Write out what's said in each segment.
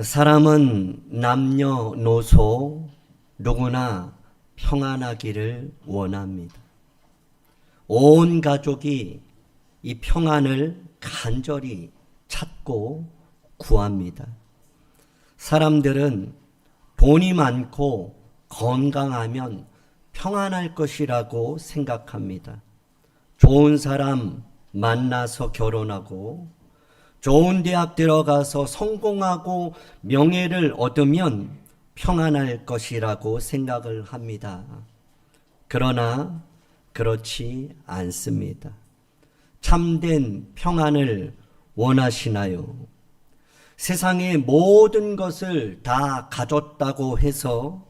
사람은 남녀노소 누구나 평안하기를 원합니다. 온 가족이 이 평안을 간절히 찾고 구합니다. 사람들은 돈이 많고 건강하면 평안할 것이라고 생각합니다. 좋은 사람 만나서 결혼하고 좋은 대학 들어가서 성공하고 명예를 얻으면 평안할 것이라고 생각을 합니다. 그러나 그렇지 않습니다. 참된 평안을 원하시나요? 세상의 모든 것을 다 가졌다고 해서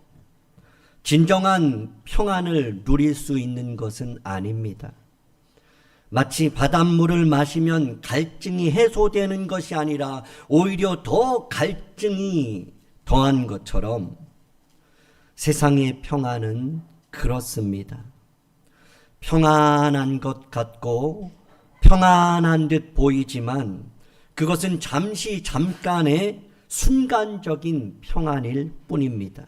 진정한 평안을 누릴 수 있는 것은 아닙니다. 마치 바닷물을 마시면 갈증이 해소되는 것이 아니라 오히려 더 갈증이 더한 것처럼 세상의 평안은 그렇습니다. 평안한 것 같고 평안한 듯 보이지만 그것은 잠깐의 순간적인 평안일 뿐입니다.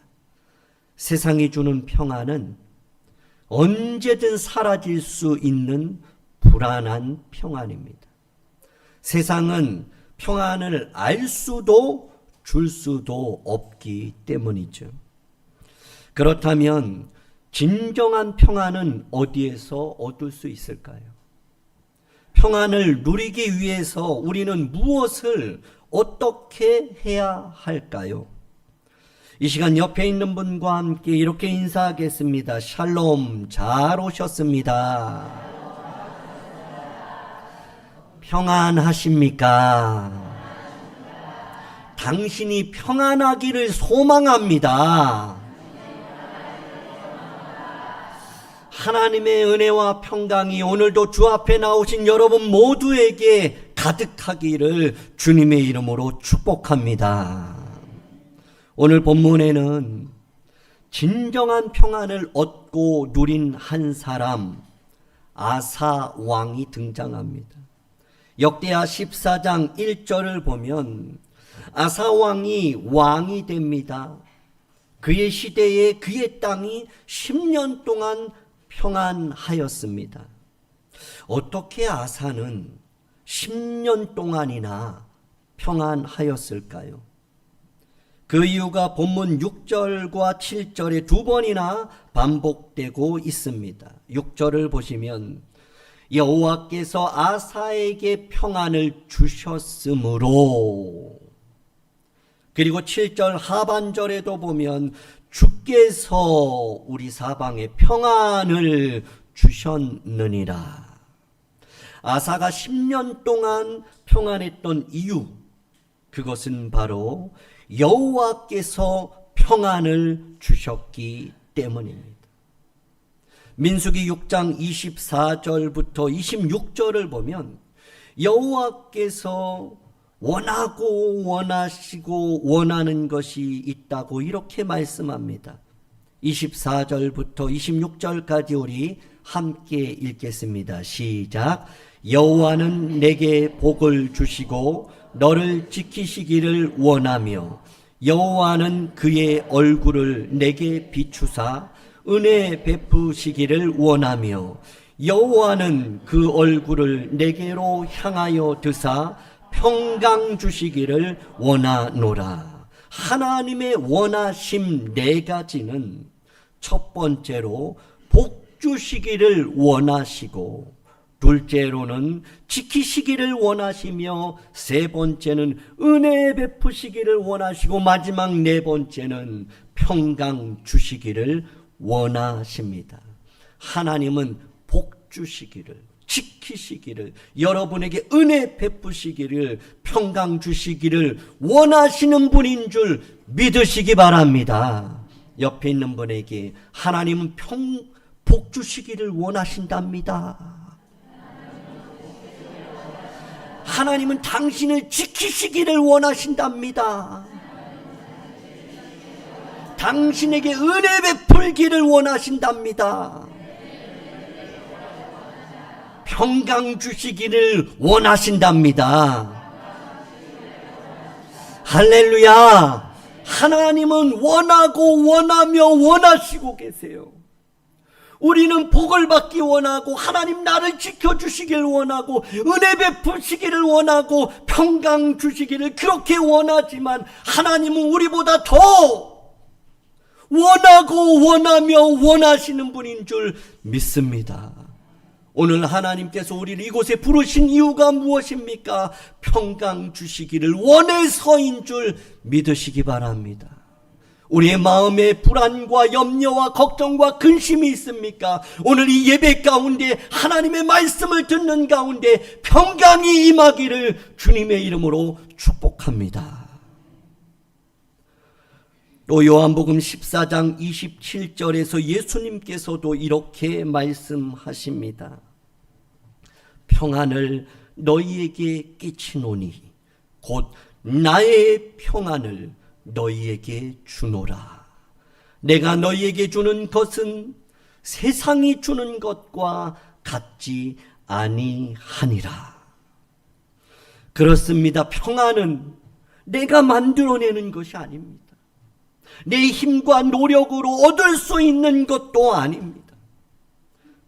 세상이 주는 평안은 언제든 사라질 수 있는 불안한 평안입니다. 세상은 평안을 알 수도 줄 수도 없기 때문이죠. 그렇다면 진정한 평안은 어디에서 얻을 수 있을까요? 평안을 누리기 위해서 우리는 무엇을 어떻게 해야 할까요? 이 시간 옆에 있는 분과 함께 이렇게 인사하겠습니다. 샬롬, 잘 오셨습니다. 평안하십니까? 당신이 평안하기를 소망합니다. 하나님의 은혜와 평강이 오늘도 주 앞에 나오신 여러분 모두에게 가득하기를 주님의 이름으로 축복합니다. 오늘 본문에는 진정한 평안을 얻고 누린 한 사람, 아사 왕이 등장합니다. 역대하 14장 1절을 보면 아사 왕이 됩니다. 그의 시대에 그의 땅이 10년 동안 평안하였습니다. 어떻게 아사는 10년 동안이나 평안하였을까요? 그 이유가 본문 6절과 7절에 두 번이나 반복되고 있습니다. 6절을 보시면 여호와께서 아사에게 평안을 주셨으므로, 그리고 7절 하반절에도 보면 주께서 우리 사방에 평안을 주셨느니라. 아사가 10년 동안 평안했던 이유, 그것은 바로 여호와께서 평안을 주셨기 때문입니다. 민수기 6장 24절부터 26절을 보면 여호와께서 원하고 원하시고 원하는 것이 있다고 이렇게 말씀합니다. 24절부터 26절까지 우리 함께 읽겠습니다. 시작. 여호와는 내게 복을 주시고 너를 지키시기를 원하며 여호와는 그의 얼굴을 내게 비추사 은혜 베푸시기를 원하며 여호와는 그 얼굴을 내게로 향하여 드사 평강 주시기를 원하노라. 하나님의 원하심 네 가지는 첫 번째로 복 주시기를 원하시고, 둘째로는 지키시기를 원하시며, 세 번째는 은혜 베푸시기를 원하시고, 마지막 네 번째는 평강 주시기를 원하십니다. 하나님은 복 주시기를, 지키시기를, 여러분에게 은혜 베푸시기를, 평강 주시기를 원하시는 분인 줄 믿으시기 바랍니다. 옆에 있는 분에게 하나님은 복 주시기를 원하신답니다. 하나님은 당신을 지키시기를 원하신답니다. 당신에게 은혜 베풀기를 원하신답니다. 평강 주시기를 원하신답니다. 할렐루야. 하나님은 원하고 원하며 원하시고 계세요. 우리는 복을 받기 원하고 하나님 나를 지켜주시길 원하고 은혜 베푸시기를 원하고 평강 주시기를 그렇게 원하지만 하나님은 우리보다 더 원하고 원하며 원하시는 분인 줄 믿습니다. 오늘 하나님께서 우리를 이곳에 부르신 이유가 무엇입니까? 평강 주시기를 원해서인 줄 믿으시기 바랍니다. 우리의 마음에 불안과 염려와 걱정과 근심이 있습니까? 오늘 이 예배 가운데 하나님의 말씀을 듣는 가운데 평강이 임하기를 주님의 이름으로 축복합니다. 또 요한복음 14장 27절에서 예수님께서도 이렇게 말씀하십니다. 평안을 너희에게 끼치노니 곧 나의 평안을 너희에게 주노라. 내가 너희에게 주는 것은 세상이 주는 것과 같지 아니하니라. 그렇습니다. 평안은 내가 만들어내는 것이 아닙니다. 내 힘과 노력으로 얻을 수 있는 것도 아닙니다.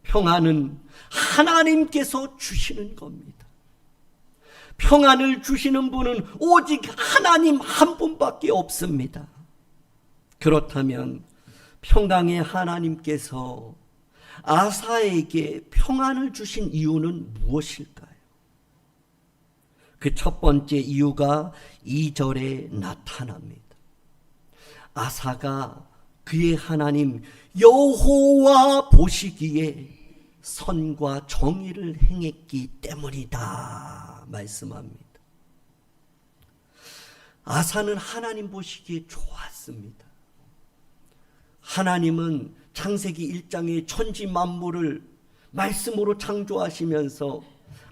평안은 하나님께서 주시는 겁니다. 평안을 주시는 분은 오직 하나님 한 분밖에 없습니다. 그렇다면 평강의 하나님께서 아사에게 평안을 주신 이유는 무엇일까요? 그 첫 번째 이유가 2절에 나타납니다. 아사가 그의 하나님 여호와 보시기에 선과 정의를 행했기 때문이다 말씀합니다. 아사는 하나님 보시기에 좋았습니다. 하나님은 창세기 1장의 천지 만물을 말씀으로 창조하시면서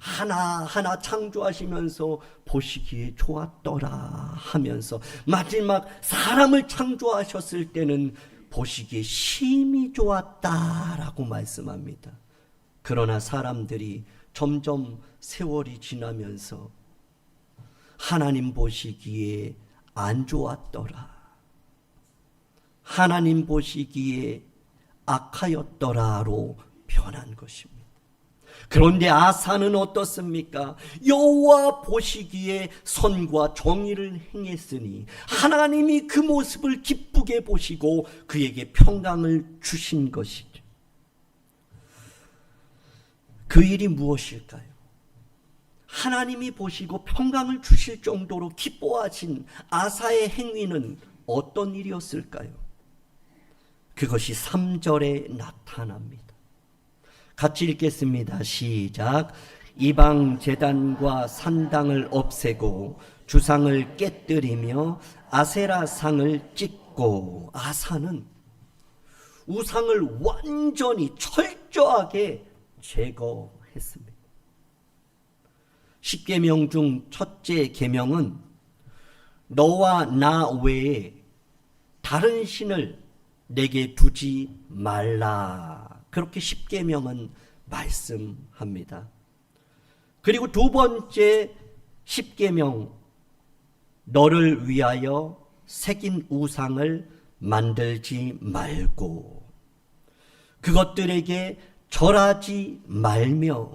하나하나 창조하시면서 보시기에 좋았더라 하면서 마지막 사람을 창조하셨을 때는 보시기에 심히 좋았다라고 말씀합니다. 그러나 사람들이 점점 세월이 지나면서 하나님 보시기에 안 좋았더라, 하나님 보시기에 악하였더라로 변한 것입니다. 그런데 아사는 어떻습니까? 여호와 보시기에 선과 정의를 행했으니 하나님이 그 모습을 기쁘게 보시고 그에게 평강을 주신 것이죠. 그 일이 무엇일까요? 하나님이 보시고 평강을 주실 정도로 기뻐하신 아사의 행위는 어떤 일이었을까요? 그것이 3절에 나타납니다. 같이 읽겠습니다. 시작. 이방 제단과 산당을 없애고 주상을 깨뜨리며 아세라상을 찍고, 아사는 우상을 완전히 철저하게 제거했습니다. 10계명 중 첫째 계명은 너와 나 외에 다른 신을 내게 두지 말라, 그렇게 10계명은 말씀합니다. 그리고 두 번째 10계명, 너를 위하여 새긴 우상을 만들지 말고 그것들에게 절하지 말며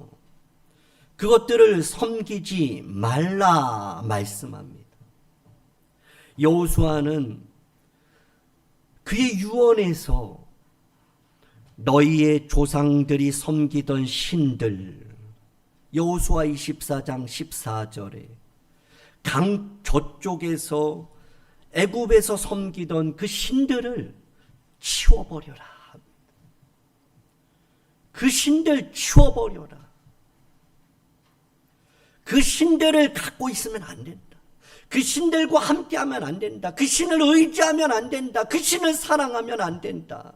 그것들을 섬기지 말라 말씀합니다. 여호수아는 그의 유언에서 너희의 조상들이 섬기던 신들, 여호수아 24장 14절에 강 저쪽에서 애굽에서 섬기던 그 신들을 치워버려라. 그 신들 치워버려라. 그 신들을 갖고 있으면 안 된다. 그 신들과 함께하면 안 된다. 그 신을 의지하면 안 된다. 그 신을 사랑하면 안 된다.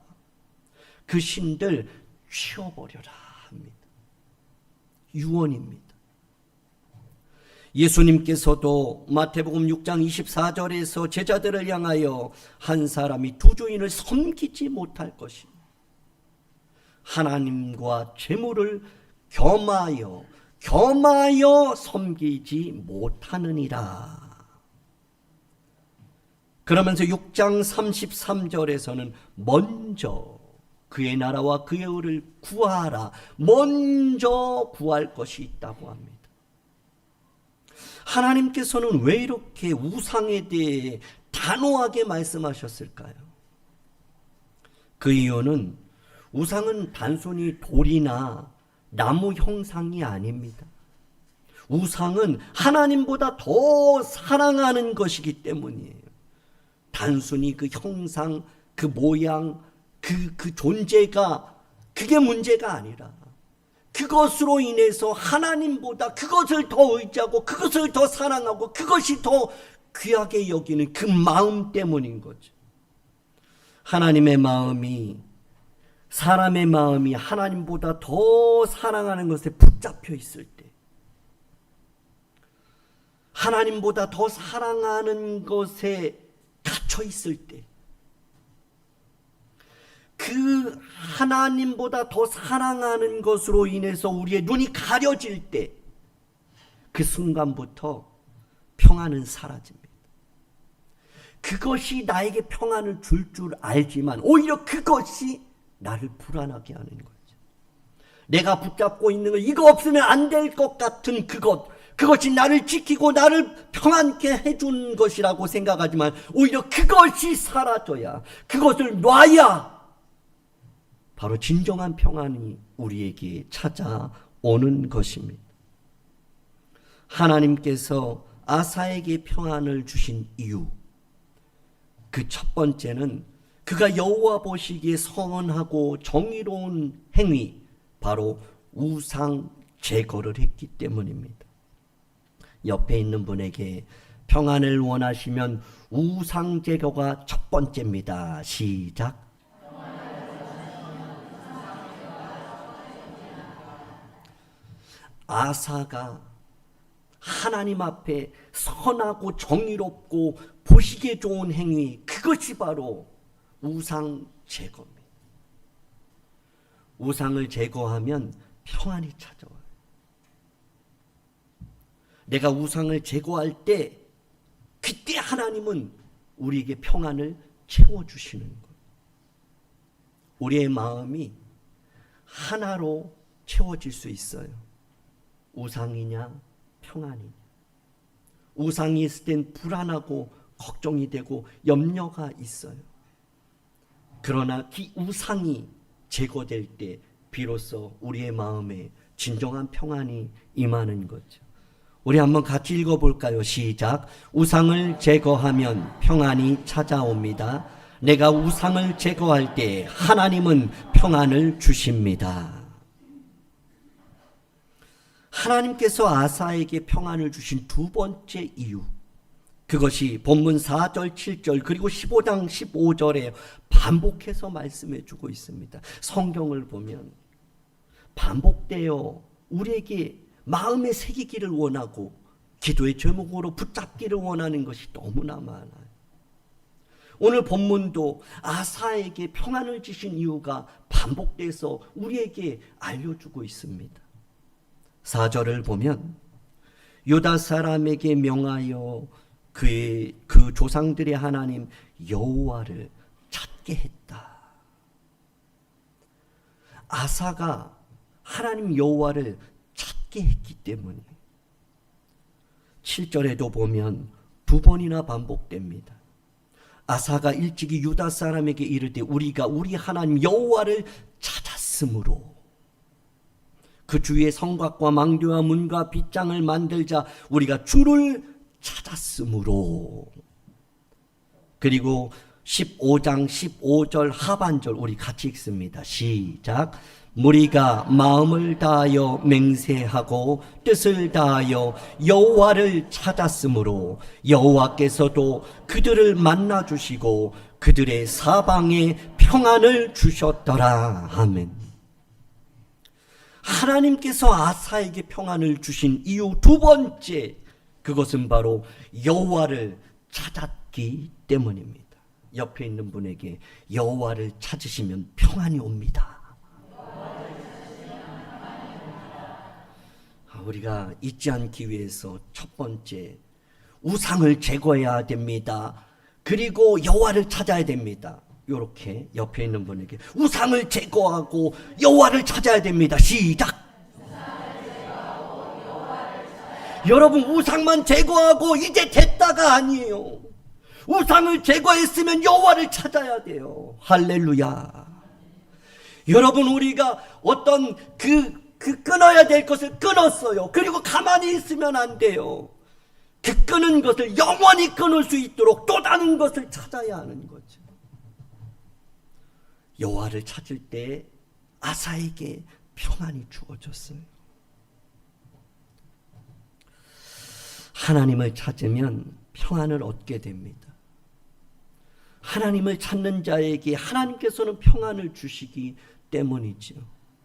그 신들 치워버려라 합니다. 유언입니다. 예수님께서도 마태복음 6장 24절에서 제자들을 향하여 한 사람이 두 주인을 섬기지 못할 것이니 하나님과 재물을 겸하여 섬기지 못하느니라. 그러면서 6장 33절에서는 먼저 그의 나라와 그의 의를 구하라. 먼저 구할 것이 있다고 합니다. 하나님께서는 왜 이렇게 우상에 대해 단호하게 말씀하셨을까요? 그 이유는 우상은 단순히 돌이나 나무 형상이 아닙니다. 우상은 하나님보다 더 사랑하는 것이기 때문이에요. 단순히 그 형상, 그 모양, 그 존재가 그게 문제가 아니라 그것으로 인해서 하나님보다 그것을 더 의지하고 그것을 더 사랑하고 그것이 더 귀하게 여기는 그 마음 때문인 거죠. 하나님의 마음이, 사람의 마음이 하나님보다 더 사랑하는 것에 붙잡혀 있을 때, 하나님보다 더 사랑하는 것에 갇혀 있을 때, 그 하나님보다 더 사랑하는 것으로 인해서 우리의 눈이 가려질 때, 그 순간부터 평안은 사라집니다. 그것이 나에게 평안을 줄 줄 알지만 오히려 그것이 나를 불안하게 하는 거죠. 내가 붙잡고 있는 것, 이거 없으면 안 될 것 같은 그것이 나를 지키고 나를 평안케 해준 것이라고 생각하지만 오히려 그것이 사라져야, 그것을 놔야 바로 진정한 평안이 우리에게 찾아오는 것입니다. 하나님께서 아사에게 평안을 주신 이유, 그 첫 번째는 그가 여호와 보시기에 선하고 정의로운 행위, 바로 우상 제거를 했기 때문입니다. 옆에 있는 분에게 평안을 원하시면 우상 제거가 첫 번째입니다. 시작. 아사가 하나님 앞에 선하고 정의롭고 보시기에 좋은 행위, 그것이 바로 우상 제거입니다. 우상을 제거하면 평안이 찾아와요. 내가 우상을 제거할 때, 그때 하나님은 우리에게 평안을 채워주시는 거예요. 우리의 마음이 하나로 채워질 수 있어요. 우상이냐 평안이냐. 우상이 있을 땐 불안하고 걱정이 되고 염려가 있어요. 그러나 그 우상이 제거될 때 비로소 우리의 마음에 진정한 평안이 임하는 거죠. 우리 한번 같이 읽어볼까요? 시작. 우상을 제거하면 평안이 찾아옵니다. 내가 우상을 제거할 때 하나님은 평안을 주십니다. 하나님께서 아사에게 평안을 주신 두 번째 이유, 그것이 본문 4절, 7절 그리고 15장 15절에 반복해서 말씀해 주고 있습니다. 성경을 보면 반복되어 우리에게 마음에 새기기를 원하고 기도의 제목으로 붙잡기를 원하는 것이 너무나 많아요. 오늘 본문도 아사에게 평안을 주신 이유가 반복돼서 우리에게 알려주고 있습니다. 4절을 보면 유다 사람에게 명하여 그 조상들의 하나님 여호와를 찾게 했다. 아사가 하나님 여호와를 찾게 했기 때문에 7절에도 보면 두 번이나 반복됩니다. 아사가 일찍이 유다 사람에게 이르되 우리가 우리 하나님 여호와를 찾았으므로 그 주의 성곽과 망대와 문과 빗장을 만들자 우리가 주를 찾았으므로. 그리고 15장 15절 하반절 우리 같이 읽습니다. 시작. 무리가 마음을 다하여 맹세하고 뜻을 다하여 여호와를 찾았으므로 여호와께서도 그들을 만나 주시고 그들의 사방에 평안을 주셨더라. 아멘. 하나님께서 아사에게 평안을 주신 이유 두 번째, 그것은 바로 여호와를 찾았기 때문입니다. 옆에 있는 분에게 여호와를 찾으시면 평안이 옵니다. 우리가 잊지 않기 위해서 첫 번째, 우상을 제거해야 됩니다. 그리고 여호와를 찾아야 됩니다. 이렇게 옆에 있는 분에게 우상을 제거하고 여호와를 찾아야 됩니다. 시작. 여러분, 우상만 제거하고 이제 됐다가 아니에요. 우상을 제거했으면 여호와를 찾아야 돼요. 할렐루야. 여러분, 우리가 어떤 끊어야 될 것을 끊었어요. 그리고 가만히 있으면 안 돼요. 그 끊은 것을 영원히 끊을 수 있도록 또 다른 것을 찾아야 하는 거죠. 여호와를 찾을 때 아사에게 평안이 주어졌어요. 하나님을 찾으면 평안을 얻게 됩니다. 하나님을 찾는 자에게 하나님께서는 평안을 주시기 때문이죠.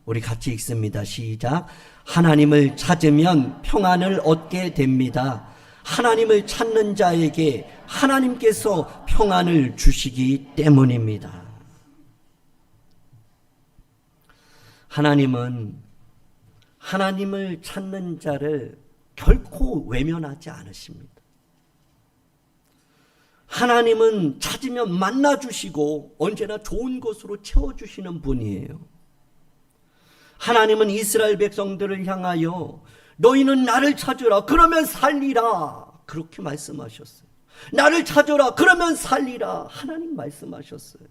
우리 같이 읽습니다. 시작. 하나님을 찾으면 평안을 얻게 됩니다. 하나님을 찾는 자에게 하나님께서 평안을 주시기 때문입니다. 하나님은 하나님을 찾는 자를 결코 외면하지 않으십니다. 하나님은 찾으면 만나주시고 언제나 좋은 것으로 채워주시는 분이에요. 하나님은 이스라엘 백성들을 향하여 너희는 나를 찾으라 그러면 살리라 그렇게 말씀하셨어요. 나를 찾으라 그러면 살리라 하나님 말씀하셨어요.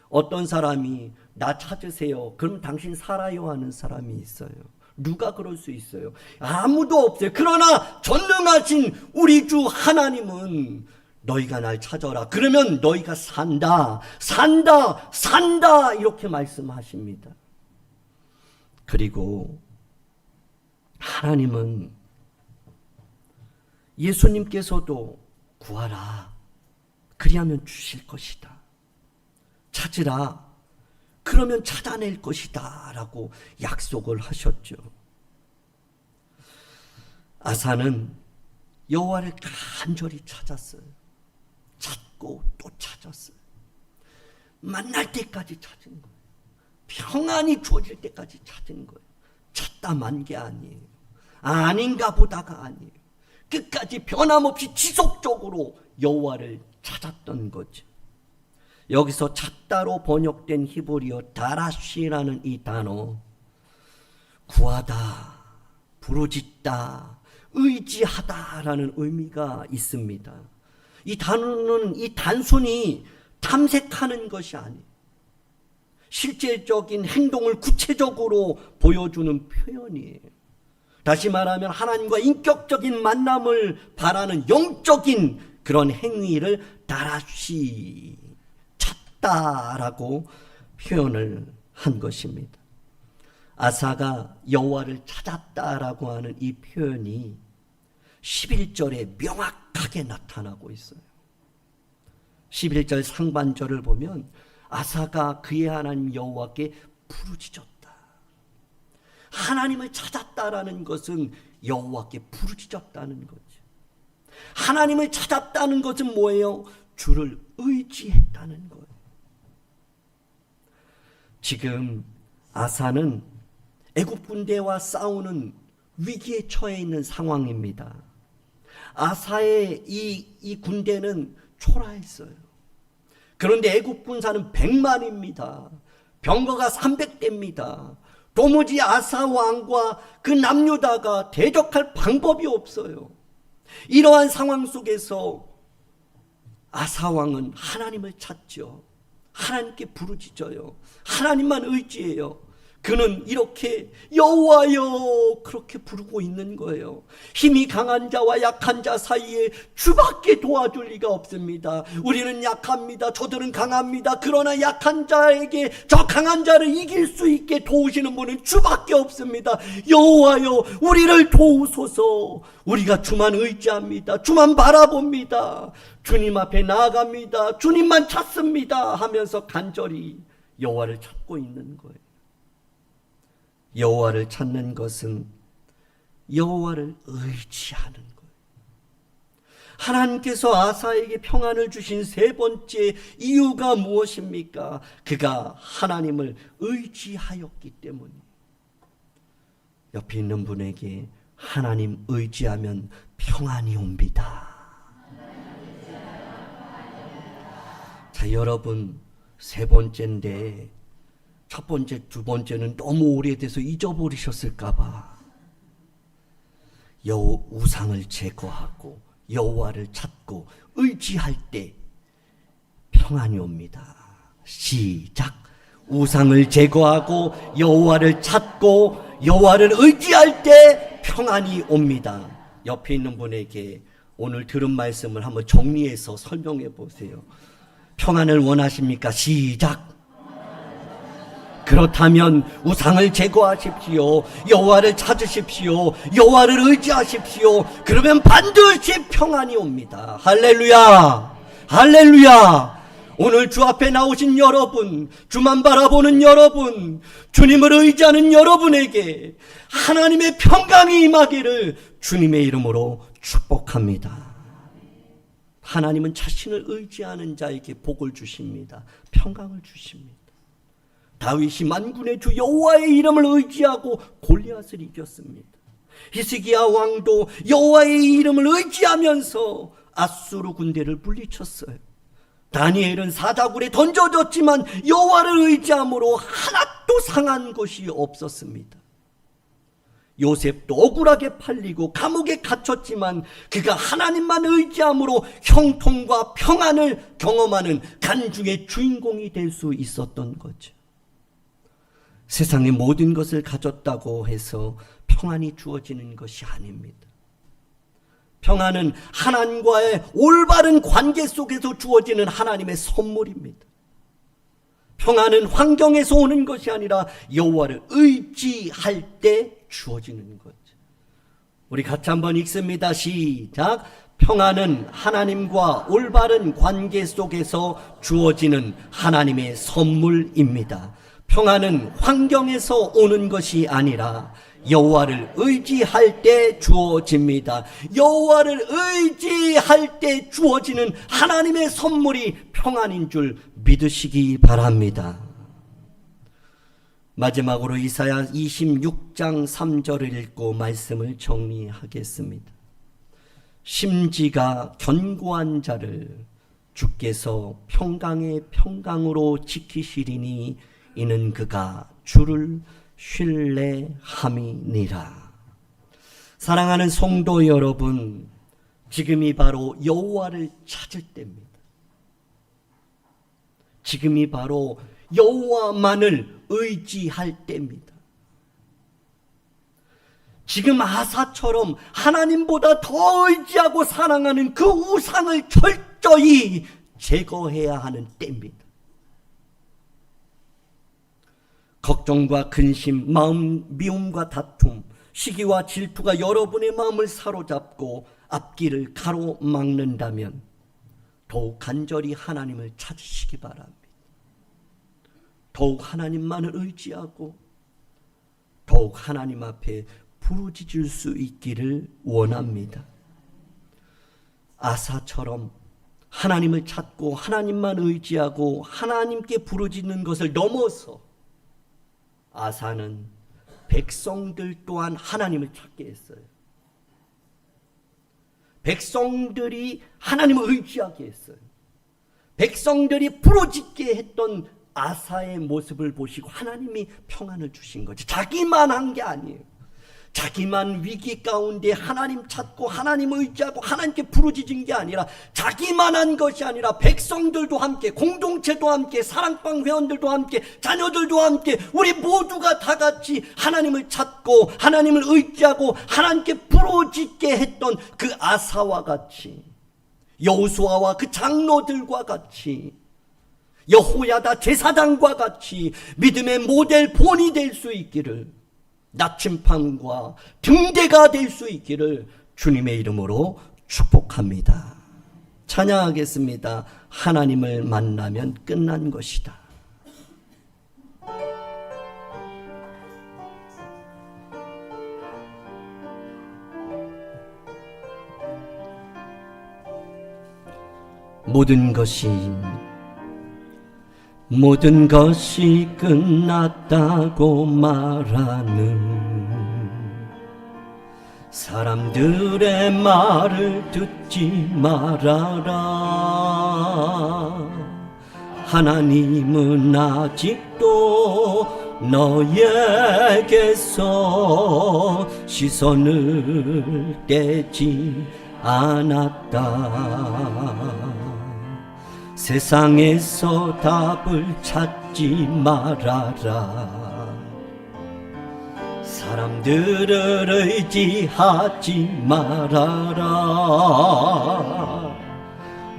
어떤 사람이 나 찾으세요 그럼 당신 살아요 하는 사람이 있어요. 누가 그럴 수 있어요? 아무도 없어요. 그러나 전능하신 우리 주 하나님은 너희가 날 찾아라 그러면 너희가 산다 산다 산다 이렇게 말씀하십니다. 그리고 하나님은 예수님께서도 구하라 그리하면 주실 것이다, 찾으라 그러면 찾아낼 것이다 라고 약속을 하셨죠. 아사는 여호와를 간절히 찾았어요. 찾고 또 찾았어요. 만날 때까지 찾은 거예요. 평안이 주어질 때까지 찾은 거예요. 찾다 만 게 아니에요. 아닌가 보다가 아니에요. 끝까지 변함없이 지속적으로 여호와를 찾았던 거죠. 여기서 찾다로 번역된 히브리어 다라시라는 이 단어, 구하다, 부르짖다, 의지하다라는 의미가 있습니다. 이 단어는 이 단순히 탐색하는 것이 아니에요. 실제적인 행동을 구체적으로 보여주는 표현이에요. 다시 말하면 하나님과 인격적인 만남을 바라는 영적인 그런 행위를 다라시, 찾다라고 표현을 한 것입니다. 아사가 여호와를 찾았다라고 하는 이 표현이 11절에 명확하게 나타나고 있어요. 11절 상반절을 보면 아사가 그의 하나님 여호와께 부르짖었다. 하나님을 찾았다라는 것은 여호와께 부르짖었다는 거죠. 하나님을 찾았다는 것은 뭐예요? 주를 의지했다는 거예요. 지금 아사는 애굽 군대와 싸우는 위기에 처해 있는 상황입니다. 아사의 이 군대는 초라했어요. 그런데 애굽 군사는 100만입니다. 병거가 300대입니다. 도무지 아사 왕과 그 남유다가 대적할 방법이 없어요. 이러한 상황 속에서 아사 왕은 하나님을 찾죠. 하나님께 부르짖어요. 하나님만 의지해요. 그는 이렇게 여호와여 그렇게 부르고 있는 거예요. 힘이 강한 자와 약한 자 사이에 주밖에 도와줄 리가 없습니다. 우리는 약합니다. 저들은 강합니다. 그러나 약한 자에게 저 강한 자를 이길 수 있게 도우시는 분은 주밖에 없습니다. 여호와여 우리를 도우소서. 우리가 주만 의지합니다. 주만 바라봅니다. 주님 앞에 나아갑니다. 주님만 찾습니다 하면서 간절히 여호와를 찾고 있는 거예요. 여호와를 찾는 것은 여호와를 의지하는 거예요. 하나님께서 아사에게 평안을 주신 세 번째 이유가 무엇입니까? 그가 하나님을 의지하였기 때문이에요. 옆에 있는 분에게 하나님 의지하면 평안이 옵니다. 자, 여러분, 세 번째인데 첫 번째, 두 번째는 너무 오래돼서 잊어버리셨을까봐 우상을 제거하고 여호와를 찾고 의지할 때 평안이 옵니다. 시작. 우상을 제거하고 여호와를 찾고 여호와를 의지할 때 평안이 옵니다. 옆에 있는 분에게 오늘 들은 말씀을 한번 정리해서 설명해 보세요. 평안을 원하십니까? 시작. 그렇다면 우상을 제거하십시오. 여호와를 찾으십시오. 여호와를 의지하십시오. 그러면 반드시 평안이 옵니다. 할렐루야! 할렐루야! 오늘 주 앞에 나오신 여러분, 주만 바라보는 여러분, 주님을 의지하는 여러분에게 하나님의 평강이 임하기를 주님의 이름으로 축복합니다. 하나님은 자신을 의지하는 자에게 복을 주십니다. 평강을 주십니다. 다윗이 만군의 주 여호와의 이름을 의지하고 골리앗을 이겼습니다. 히스기야 왕도 여호와의 이름을 의지하면서 아수르 군대를 물리쳤어요. 다니엘은 사자굴에 던져졌지만 여호와를 의지함으로 하나도 상한 것이 없었습니다. 요셉도 억울하게 팔리고 감옥에 갇혔지만 그가 하나님만 의지함으로 형통과 평안을 경험하는 간중의 주인공이 될 수 있었던 거죠. 세상의 모든 것을 가졌다고 해서 평안이 주어지는 것이 아닙니다. 평안은 하나님과의 올바른 관계 속에서 주어지는 하나님의 선물입니다. 평안은 환경에서 오는 것이 아니라 여호와를 의지할 때 주어지는 거죠. 우리 같이 한번 읽습니다. 시작. 평안은 하나님과 올바른 관계 속에서 주어지는 하나님의 선물입니다. 평안은 환경에서 오는 것이 아니라 여호와를 의지할 때 주어집니다. 여호와를 의지할 때 주어지는 하나님의 선물이 평안인 줄 믿으시기 바랍니다. 마지막으로 이사야 26장 3절을 읽고 말씀을 정리하겠습니다. 심지가 견고한 자를 주께서 평강의 평강으로 지키시리니 이는 그가 주를 신뢰함이니라. 사랑하는 성도 여러분, 지금이 바로 여호와를 찾을 때입니다. 지금이 바로 여호와만을 의지할 때입니다. 지금 아사처럼 하나님보다 더 의지하고 사랑하는 그 우상을 철저히 제거해야 하는 때입니다. 걱정과 근심, 마음 미움과 다툼, 시기와 질투가 여러분의 마음을 사로잡고 앞길을 가로막는다면 더욱 간절히 하나님을 찾으시기 바랍니다. 더욱 하나님만을 의지하고 더욱 하나님 앞에 부르짖을 수 있기를 원합니다. 아사처럼 하나님을 찾고 하나님만 의지하고 하나님께 부르짖는 것을 넘어서 아사는 백성들 또한 하나님을 찾게 했어요. 백성들이 하나님을 의지하게 했어요. 백성들이 부르짖게 했던 아사의 모습을 보시고 하나님이 평안을 주신 거지. 자기만 한 게 아니에요. 자기만 위기 가운데 하나님 찾고 하나님 의지하고 하나님께 부르짖은 게 아니라 자기만 한 것이 아니라 백성들도 함께, 공동체도 함께, 사랑방 회원들도 함께, 자녀들도 함께 우리 모두가 다 같이 하나님을 찾고 하나님을 의지하고 하나님께 부르짖게 했던 그 아사와 같이, 여호수아와 그 장로들과 같이, 여호야다 제사장과 같이 믿음의 모델 본이 될 수 있기를, 나침판과 등대가 될 수 있기를 주님의 이름으로 축복합니다. 찬양하겠습니다. 하나님을 만나면 끝난 것이다. 모든 것이 끝났다고 말하는 사람들의 말을 듣지 말아라. 하나님은 아직도 너에게서 시선을 떼지 않았다. 세상에서 답을 찾지 말아라. 사람들을 의지하지 말아라.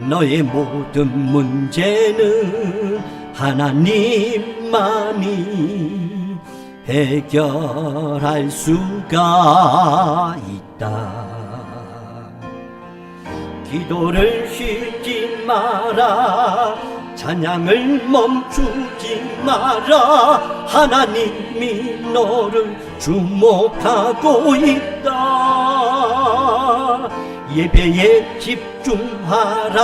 너의 모든 문제는 하나님만이 해결할 수가 있다. 기도를 쉬지 마라. 찬양을 멈추지 마라. 하나님이 너를 주목하고 있다. 예배에 집중하라.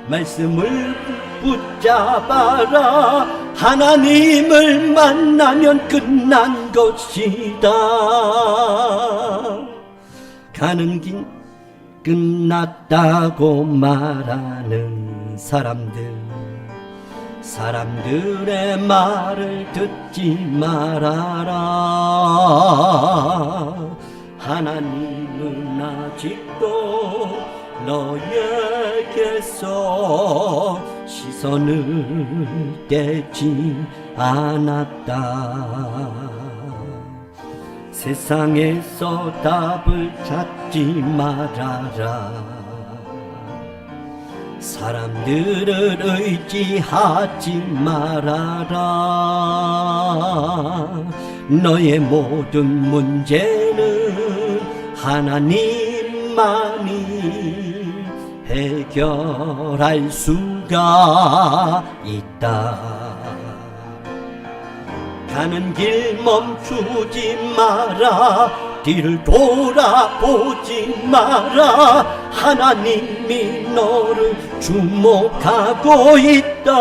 말씀을 붙잡아라. 하나님을 만나면 끝난 것이다. 가는 길 끝났다고 말하는 사람들의 말을 듣지 말아라. 하나님은 아직도 너에게서 시선을 떼지 않았다. 세상에서 답을 찾지 말아라. 사람들을 의지하지 말아라. 너의 모든 문제는 하나님만이 해결할 수가 있다. 가는 길 멈추지 마라. 뒤를 돌아보지 마라. 하나님이 너를 주목하고 있다.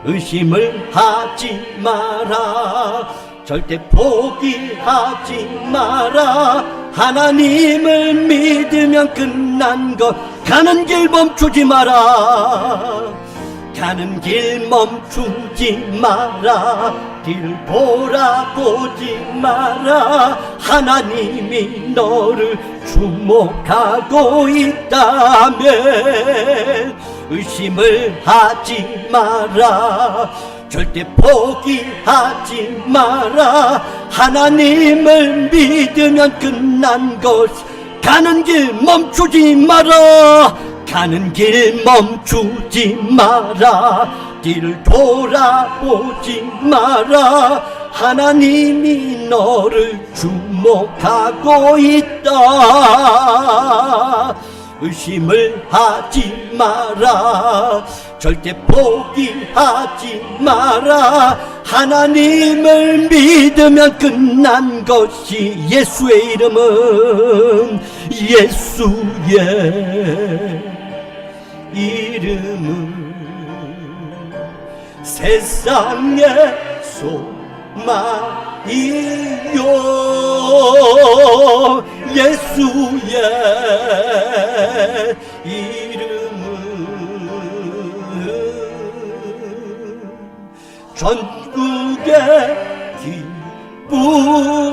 의심을 하지 마라. 절대 포기하지 마라. 하나님을 믿으면 끝난 것. 가는 길 멈추지 마라. 가는 길 멈추지 마라. 뒤를 돌아보지 마라. 하나님이 너를 주목하고 있다면 의심을 하지 마라. 절대 포기하지 마라. 하나님을 믿으면 끝난 것. 가는 길 멈추지 마라. 가는 길 멈추지 마라. 뒤를 돌아보지 마라. 하나님이 너를 주목하고 있다. 의심을 하지 마라. 절대 포기하지 마라. 하나님을 믿으면 끝난 것이 예수의 이름은 예수의 이름은 세상의 소망이요. 예수의 이름은 전국의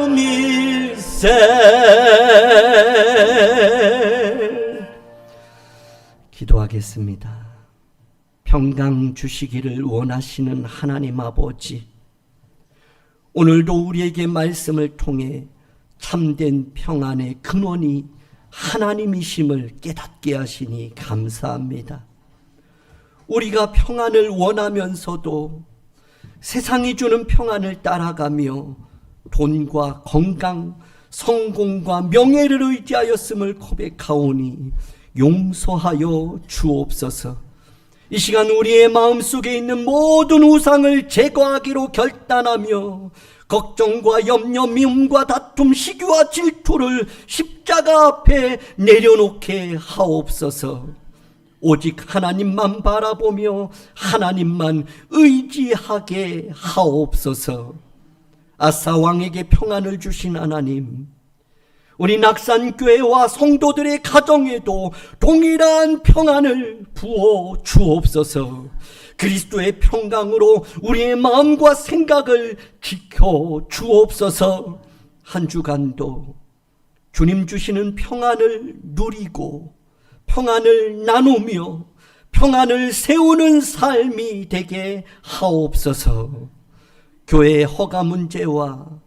기쁨일세. 기도하겠습니다. 평강 주시기를 원하시는 하나님 아버지, 오늘도 우리에게 말씀을 통해 참된 평안의 근원이 하나님이심을 깨닫게 하시니 감사합니다. 우리가 평안을 원하면서도 세상이 주는 평안을 따라가며 돈과 건강, 성공과 명예를 의지하였음을 고백하오니 용서하여 주옵소서. 이 시간 우리의 마음속에 있는 모든 우상을 제거하기로 결단하며 걱정과 염려, 미움과 다툼, 시기와 질투를 십자가 앞에 내려놓게 하옵소서. 오직 하나님만 바라보며 하나님만 의지하게 하옵소서. 아사 왕에게 평안을 주신 하나님, 우리 낙산교회와 성도들의 가정에도 동일한 평안을 부어 주옵소서. 그리스도의 평강으로 우리의 마음과 생각을 지켜 주옵소서. 한 주간도 주님 주시는 평안을 누리고 평안을 나누며 평안을 세우는 삶이 되게 하옵소서. 교회의 허가 문제와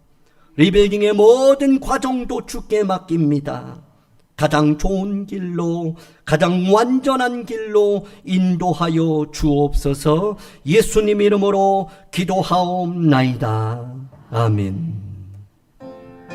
리빌딩의 모든 과정도 주께 맡깁니다. 가장 좋은 길로, 가장 완전한 길로 인도하여 주옵소서. 예수님 이름으로 기도하옵나이다. 아멘.